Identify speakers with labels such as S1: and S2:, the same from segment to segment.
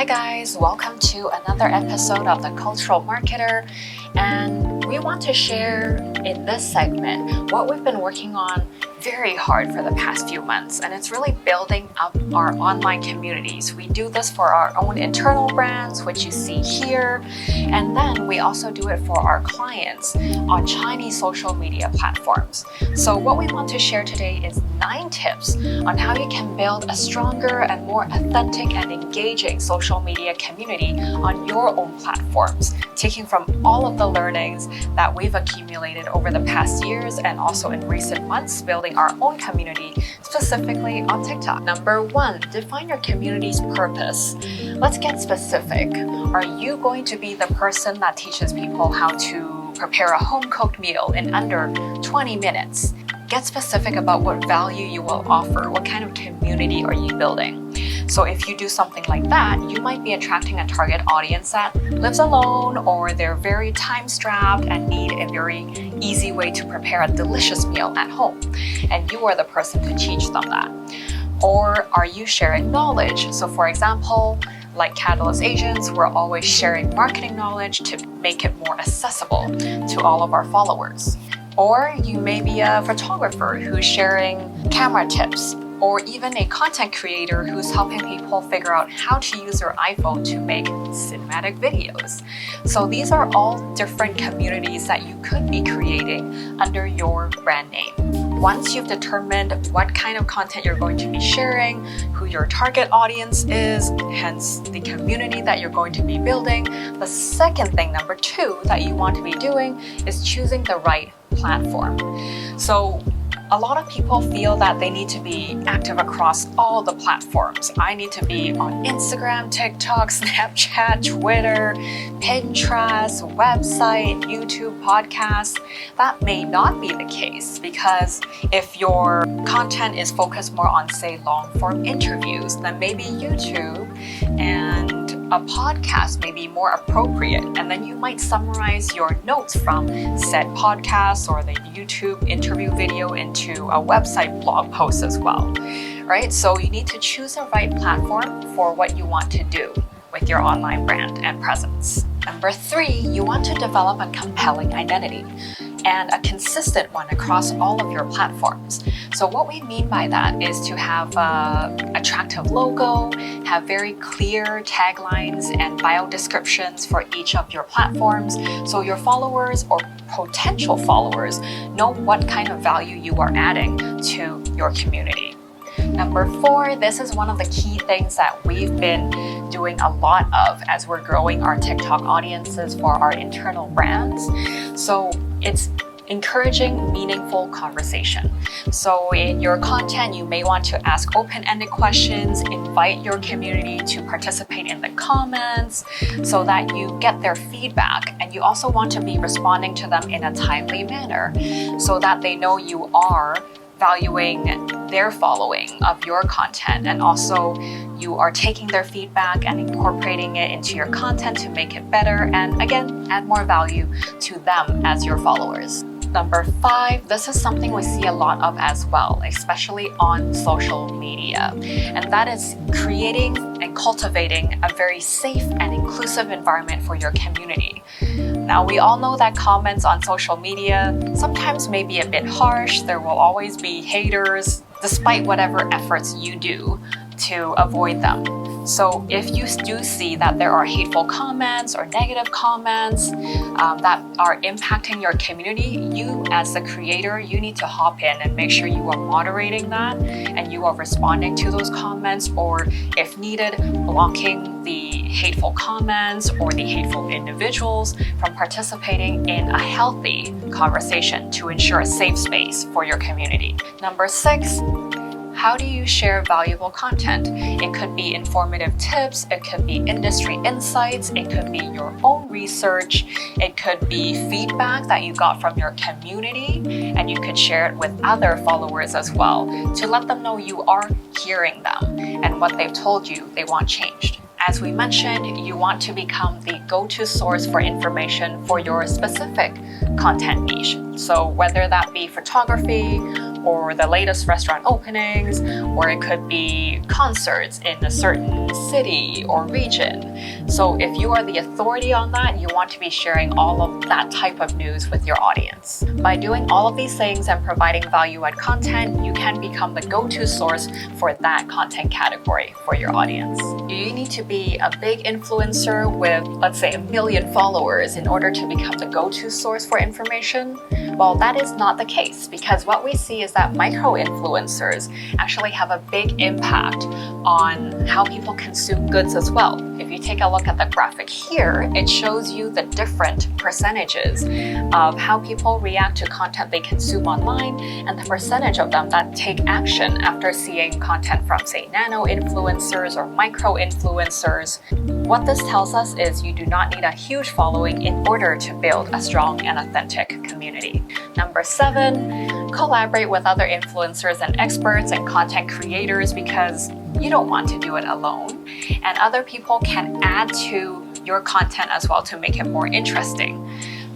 S1: Hi guys, welcome to another episode of The Cultural Marketer, and we want to share in this segment what we've been working on very hard for the past few months, and it's really building up our online communities. We do this for our own internal brands, which you see here, and then we also do it for our clients on Chinese social media platforms. So what we want to share today is 9 tips on how you can build a stronger and more authentic and engaging social media community on your own platforms, taking from all of the learnings that we've accumulated over the past years and also in recent months, building our own community, specifically on TikTok. Number 1, define your community's purpose. Let's get specific. Are you going to be the person that teaches people how to prepare a home-cooked meal in under 20 minutes? Get specific about what value you will offer. What kind of community are you building? So if you do something like that, you might be attracting a target audience that lives alone, or they're very time-strapped and need a very easy way to prepare a delicious meal at home. And you are the person to teach them that. Or are you sharing knowledge? So for example, like Catalyst Agents, we're always sharing marketing knowledge to make it more accessible to all of our followers. Or you may be a photographer who's sharing camera tips, or even a content creator who's helping people figure out how to use their iPhone to make cinematic videos. So these are all different communities that you could be creating under your brand name. Once you've determined what kind of content you're going to be sharing, who your target audience is, hence the community that you're going to be building, the second thing, number 2, that you want to be doing is choosing the right platform. So a lot of people feel that they need to be active across all the platforms. I need to be on Instagram, TikTok, Snapchat, Twitter, Pinterest, website, YouTube, podcasts. That may not be the case, because if your content is focused more on, say, long-form interviews, then maybe YouTube and a podcast may be more appropriate, and then you might summarize your notes from said podcast or the YouTube interview video into a website blog post as well, right? So you need to choose the right platform for what you want to do with your online brand and presence. Number 3, you want to develop a compelling identity and a consistent one across all of your platforms. So what we mean by that is to have an attractive logo, have very clear taglines and bio descriptions for each of your platforms, so your followers or potential followers know what kind of value you are adding to your community. Number 4, this is one of the key things that we've been doing a lot of as we're growing our TikTok audiences for our internal brands. So it's encouraging meaningful conversation. So in your content, you may want to ask open-ended questions, invite your community to participate in the comments so that you get their feedback, and you also want to be responding to them in a timely manner so that they know you are valuing their following of your content, and also you are taking their feedback and incorporating it into your content to make it better and, again, add more value to them as your followers. Number 5, this is something we see a lot of as well, especially on social media, and that is creating and cultivating a very safe and inclusive environment for your community. Now, we all know that comments on social media sometimes may be a bit harsh. There will always be haters, despite whatever efforts you do to avoid them. So if you do see that there are hateful comments or negative comments that are impacting your community, you as the creator, you need to hop in and make sure you are moderating that and you are responding to those comments, or if needed, blocking the hateful comments or the hateful individuals from participating in a healthy conversation to ensure a safe space for your community. Number 6, how do you share valuable content? It could be informative tips, it could be industry insights, it could be your own research, it could be feedback that you got from your community, and you could share it with other followers as well to let them know you are hearing them and what they've told you they want changed. As we mentioned, you want to become the go-to source for information for your specific content niche. So whether that be photography or the latest restaurant openings, or it could be concerts in a certain city, or region. So if you are the authority on that, you want to be sharing all of that type of news with your audience. By doing all of these things and providing value-add content, you can become the go-to source for that content category for your audience. Do you need to be a big influencer with, let's say, 1 million followers in order to become the go-to source for information? Well, that is not the case, because what we see is that micro-influencers actually have a big impact on how people consume goods as well. If you take a look at the graphic here, it shows you the different percentages of how people react to content they consume online and the percentage of them that take action after seeing content from, say, nano-influencers or micro-influencers. What this tells us is you do not need a huge following in order to build a strong and authentic community. Number 7, collaborate with other influencers and experts and content creators, because you don't want to do it alone. And other people can add to your content as well to make it more interesting.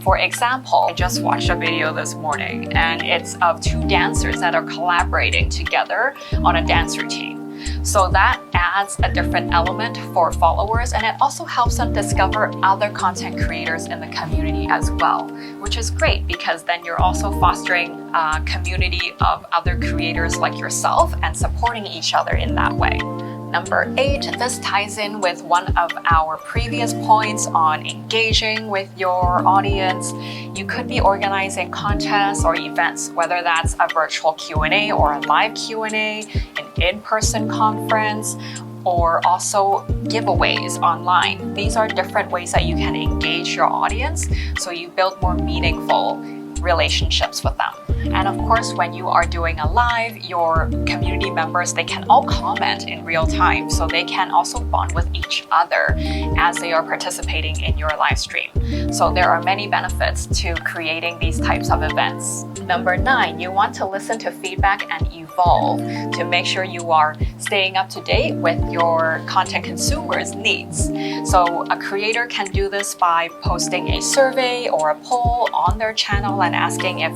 S1: For example, I just watched a video this morning, and it's of 2 dancers that are collaborating together on a dance routine. So that adds a different element for followers, and it also helps them discover other content creators in the community as well, which is great because then you're also fostering a community of other creators like yourself and supporting each other in that way. Number 8, this ties in with one of our previous points on engaging with your audience. You could be organizing contests or events, whether that's a virtual Q&A or a live Q&A, an in-person conference, or also giveaways online. These are different ways that you can engage your audience so you build more meaningful relationships with them. And of course, when you are doing a live, your community members, they can all comment in real time, so they can also bond with each other as they are participating in your live stream. So there are many benefits to creating these types of events. Number 9, you want to listen to feedback and evolve to make sure you are staying up to date with your content consumers' needs. So a creator can do this by posting a survey or a poll on their channel and asking if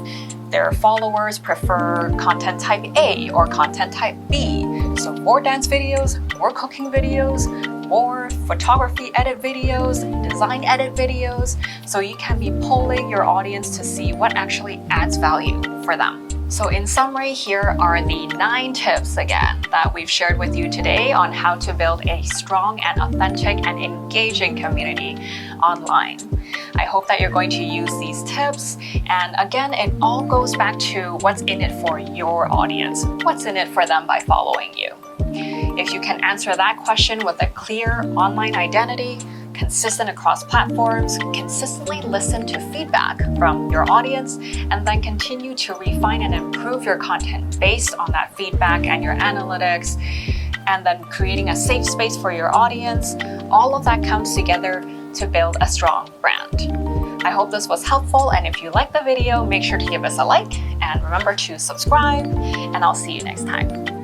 S1: their followers prefer content type A or content type B. So more dance videos, more cooking videos, more photography edit videos, design edit videos. So you can be polling your audience to see what actually adds value for them. So in summary, here are the 9 tips again that we've shared with you today on how to build a strong and authentic and engaging community online. I hope that you're going to use these tips. And again, it all goes back to what's in it for your audience. What's in it for them by following you? If you can answer that question with a clear online identity, consistent across platforms, consistently listen to feedback from your audience, and then continue to refine and improve your content based on that feedback and your analytics, and then creating a safe space for your audience, all of that comes together to build a strong brand. I hope this was helpful, and if you liked the video, make sure to give us a like, and remember to subscribe, and I'll see you next time.